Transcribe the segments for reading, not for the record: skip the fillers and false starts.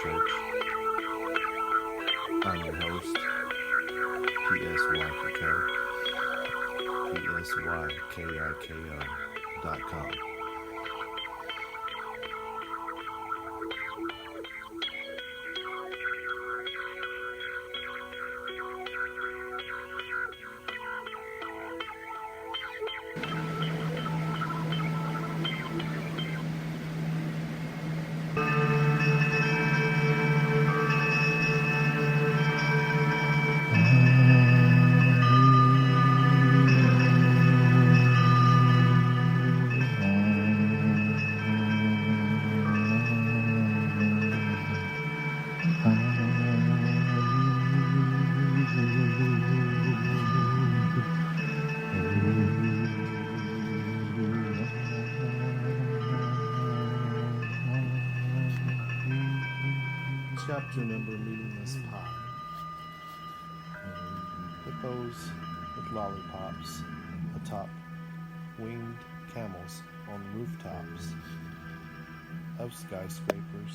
Church. I'm your host, PSYKIKO.com. Chapter number meaningless pie. Hippos with lollipops atop winged camels on rooftops of skyscrapers.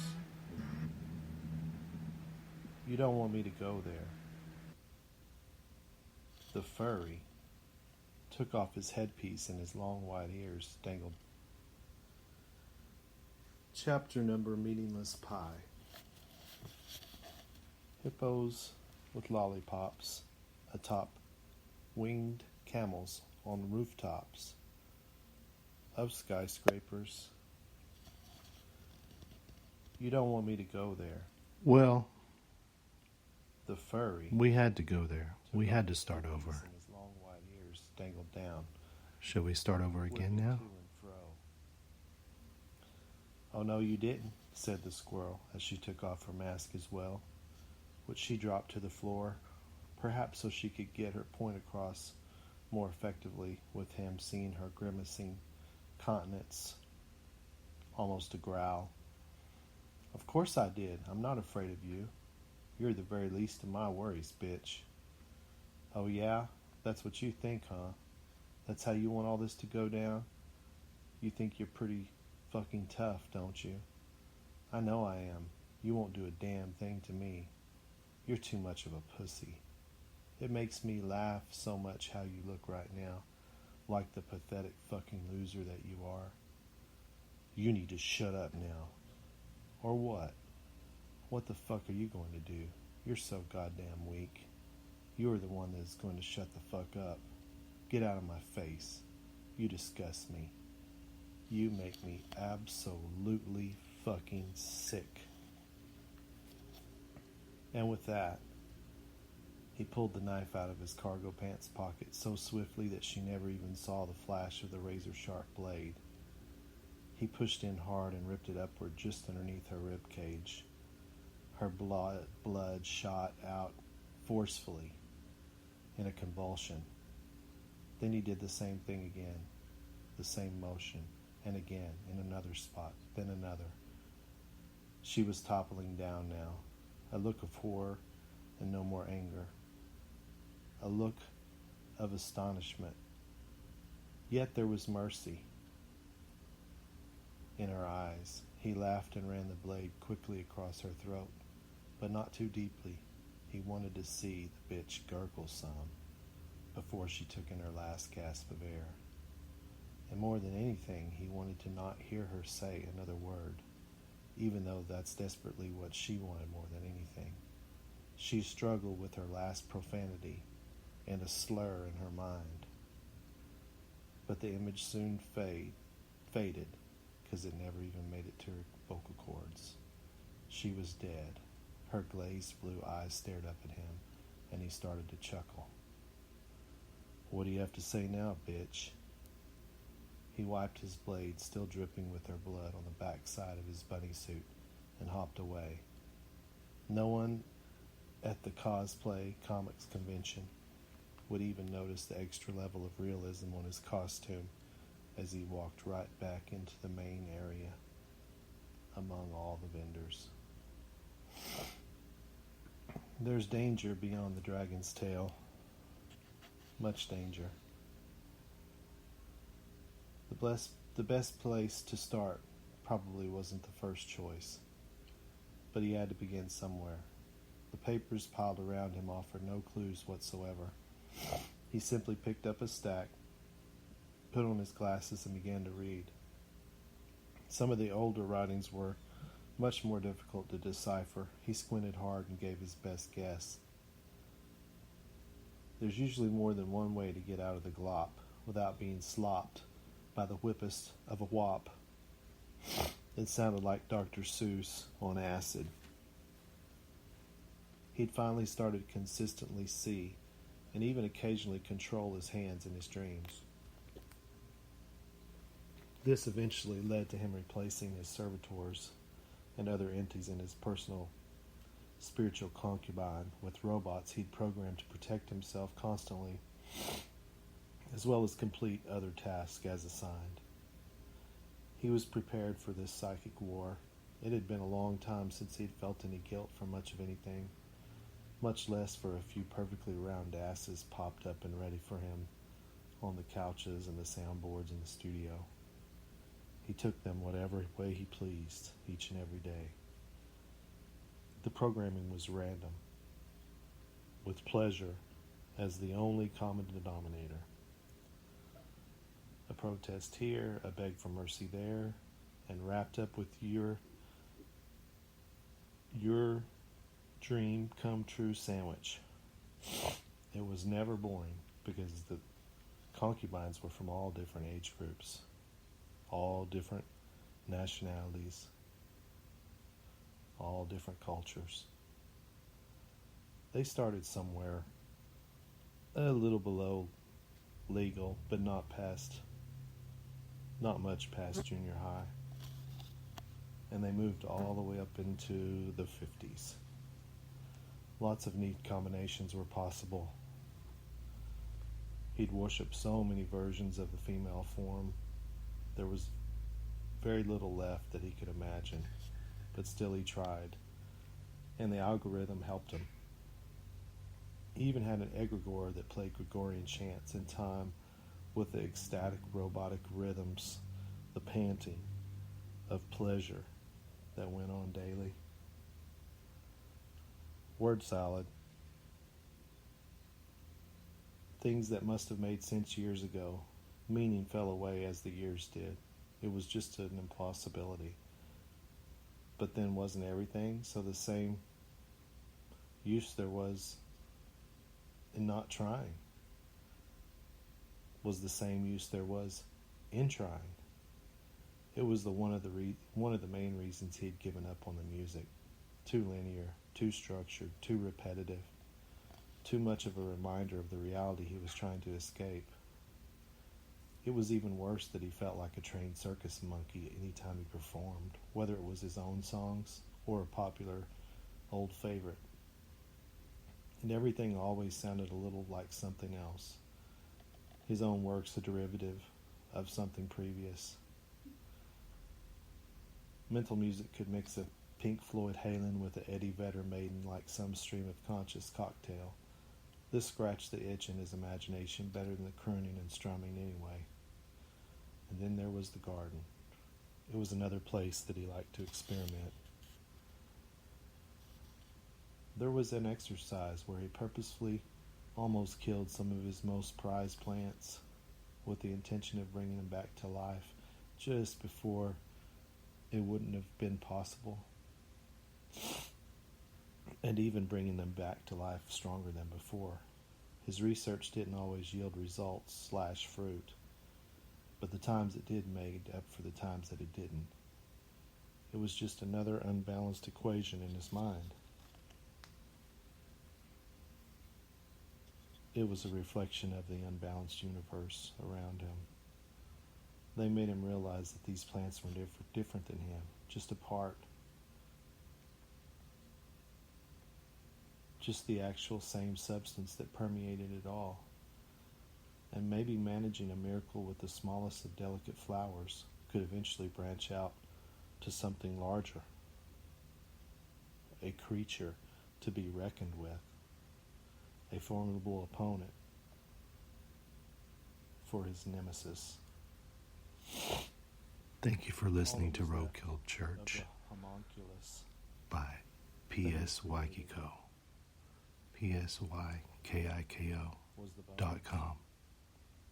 You don't want me to go there. The furry took off his headpiece and his long white ears dangled. Chapter number meaningless pie. Hippos with lollipops atop winged camels on rooftops of skyscrapers. You don't want me to go there. Well, The furry we had to go there. We had to start over. and his long white ears dangled down. Should we start over again whipping now? to and fro. Oh no, you didn't, said the squirrel as she took off her mask as well, which she dropped to the floor, perhaps so she could get her point across more effectively with him seeing her grimacing countenance, almost a growl. Of course I did. I'm not afraid of you. You're the very least of my worries, bitch. Oh yeah? That's what you think, huh? That's how you want all this to go down? You think you're pretty fucking tough, don't you? I know I am. You won't do a damn thing to me. You're too much of a pussy. It makes me laugh so much how you look right now, like the pathetic fucking loser that you are. You need to shut up now. Or what? What the fuck are you going to do? You're so goddamn weak. You're the one that's going to shut the fuck up. Get out of my face. You disgust me. You make me absolutely fucking sick. And with that, he pulled the knife out of his cargo pants pocket so swiftly that she never even saw the flash of the razor-sharp blade. He pushed in hard and ripped it upward just underneath her rib cage. Her blood shot out forcefully in a convulsion. Then he did the same thing again, the same motion, and again in another spot, then another. She was toppling down now, a look of horror and no more anger, a look of astonishment. Yet there was mercy in her eyes. He laughed and ran the blade quickly across her throat, but not too deeply. He wanted to see the bitch gurgle some before she took in her last gasp of air. And more than anything, he wanted to not hear her say another word, even though that's desperately what she wanted more than anything. She struggled with her last profanity and a slur in her mind. But the image soon faded, because it never even made it to her vocal cords. She was dead. Her glazed blue eyes stared up at him, and he started to chuckle. What do you have to say now, bitch? He wiped his blade, still dripping with her blood, on the back side of his bunny suit and hopped away. No one at the cosplay comics convention would even notice the extra level of realism on his costume as he walked right back into the main area among all the vendors. There's danger beyond the dragon's tail. Much danger. The best place to start probably wasn't the first choice. but he had to begin somewhere. The papers piled around him offered no clues whatsoever. He simply picked up a stack, put on his glasses, and began to read. Some of the older writings were much more difficult to decipher. He squinted hard and gave his best guess. There's usually more than one way to get out of the glop without being slopped by the whippest of a whop. It sounded like Dr. Seuss on acid. He'd finally started to consistently see and even occasionally control his hands in his dreams. This eventually led to him replacing his servitors and other entities in his personal spiritual concubine with robots he'd programmed to protect himself constantly, as well as complete other tasks as assigned. He was prepared for this psychic war. It had been a long time since he'd felt any guilt for much of anything, much less for a few perfectly round asses popped up and ready for him on the couches and the soundboards in the studio. He took them whatever way he pleased, each and every day. The programming was random, with pleasure as the only common denominator. A protest here, a beg for mercy there, and wrapped up with your dream come true sandwich. It was never boring because the concubines were from all different age groups, all different nationalities, all different cultures. They started somewhere a little below legal, but not much past junior high. And they moved all the way up into the 50s. Lots of neat combinations were possible. He'd worshiped so many versions of the female form. There was very little left that he could imagine, but still he tried, and the algorithm helped him. He even had an egregore that played Gregorian chants in time with the ecstatic robotic rhythms, the panting of pleasure that went on daily. Word salad. Things that must have made sense years ago. Meaning fell away as the years did. It was just an impossibility. But then wasn't everything? So the same use there was in not trying was the same use there was in trying. It was one of the main reasons he'd given up on the music. Too linear, too structured, too repetitive, too much of a reminder of the reality he was trying to escape. It was even worse that he felt like a trained circus monkey any time he performed, whether it was his own songs or a popular old favorite. And everything always sounded a little like something else. His own work's a derivative of something previous. Mental music could mix a Pink Floyd Halen with an Eddie Vedder Maiden like some stream of conscious cocktail. This scratched the itch in his imagination better than the crooning and strumming anyway. And then there was the garden. It was another place that he liked to experiment. There was an exercise where he purposefully almost killed some of his most prized plants with the intention of bringing them back to life just before it wouldn't have been possible, and even bringing them back to life stronger than before. His research didn't always yield results / fruit, but the times it did made up for the times that it didn't. It was just another unbalanced equation in his mind. It was a reflection of the unbalanced universe around him. They made him realize that these plants were different than him, just apart. Just the actual same substance that permeated it all. And maybe managing a miracle with the smallest of delicate flowers could eventually branch out to something larger. A creature to be reckoned with. A formidable opponent for his nemesis. Thank you for listening to All of RoadKill Church. the homunculus. by PSYKIKO. PSYKIKO.com.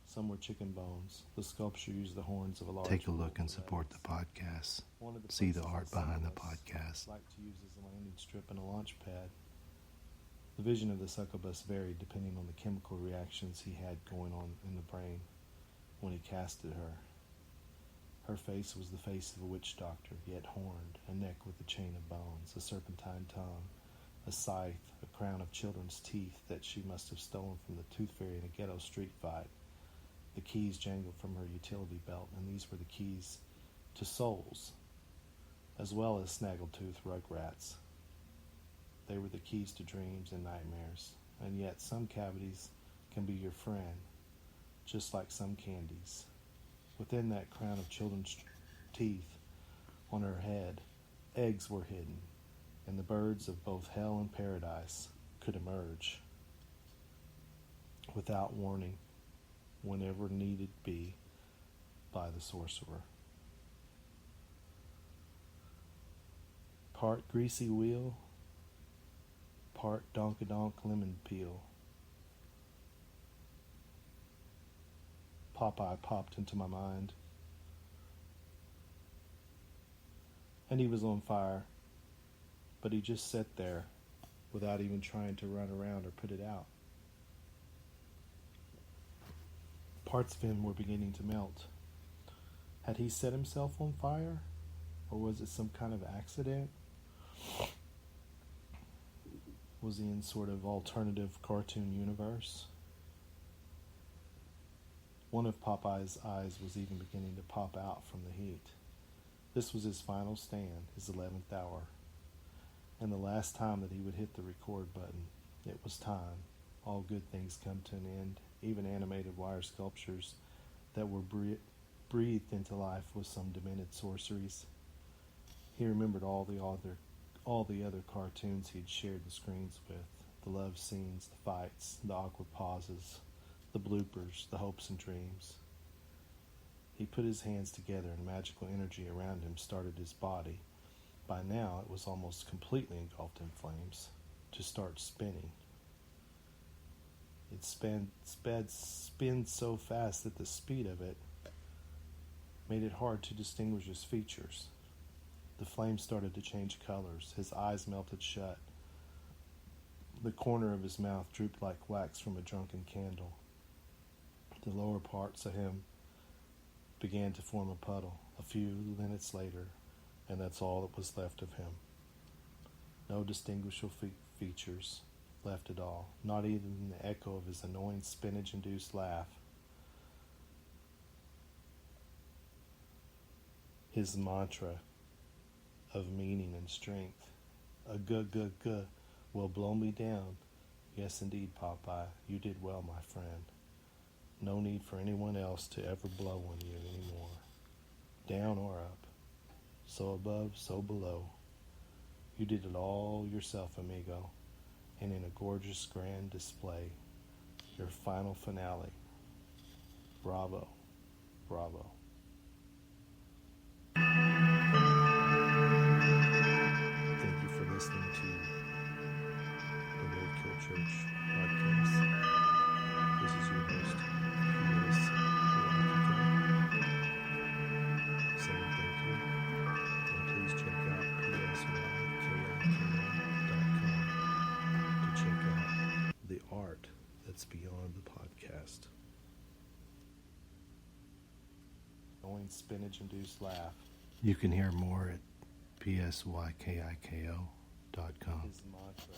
Some were chicken bones. The sculpture used the horns of a large Take a look bull and for support the legs. podcast. One of the See the places art I behind the succubus podcast. liked to use as a landing strip and a launch pad. The vision of the succubus varied depending on the chemical reactions he had going on in the brain when he casted her. Her face was the face of a witch doctor, yet horned, a neck with a chain of bones, a serpentine tongue, a scythe, a crown of children's teeth that she must have stolen from the tooth fairy in a ghetto street fight. The keys jangled from her utility belt, and these were the keys to souls, as well as snaggletooth rugrats. They were the keys to dreams and nightmares, and yet some cavities can be your friend, just like some candies. Within that crown of children's teeth on her head, eggs were hidden, and the birds of both hell and paradise could emerge without warning, whenever needed be, by the sorcerer. Part greasy wheel, part donk-a-donk lemon peel. Popeye popped into my mind, and he was on fire, but he just sat there without even trying to run around or put it out. Parts of him were beginning to melt. Had he set himself on fire, or was it some kind of accident? Was he in sort of alternative cartoon universe? One of Popeye's eyes was even beginning to pop out from the heat. This was his final stand, his 11th hour, and the last time that he would hit the record button. It was time. All good things come to an end, even animated wire sculptures that were breathed into life with some demented sorceries. He remembered all the other cartoons he'd shared the screens with, the love scenes, the fights, the awkward pauses, the bloopers, the hopes and dreams. He put his hands together and magical energy around him started his body. By now it was almost completely engulfed in flames, to start spinning. It spins so fast that the speed of it made it hard to distinguish his features. The flames started to change colors. His eyes melted shut. The corner of his mouth drooped like wax from a drunken candle. The lower parts of him began to form a puddle a few minutes later, and that's all that was left of him. No distinguishable features left at all, not even the echo of his annoying spinach-induced laugh. His mantra of meaning and strength. A g-g-g will blow me down. Yes, indeed, Popeye, you did well, my friend. No need for anyone else to ever blow on you anymore. Down or up. So above, so below. You did it all yourself, amigo. And in a gorgeous grand display. Your final finale. Bravo. Bravo. Thank you for listening to the RoadKill Church podcast. This is your host, saying thank you, and please check out PSYKIKO.com to check out the art that's beyond the podcast. Knowing spinach-induced laugh. You can hear more at PSYKIKO.com. His mantra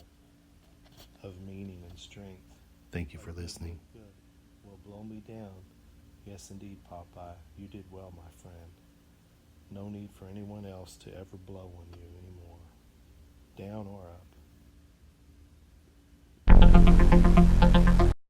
of meaning and strength. Thank you for listening. Good. Will blow me down. Yes, indeed, Popeye. You did well, my friend. No need for anyone else to ever blow on you anymore. Down or up.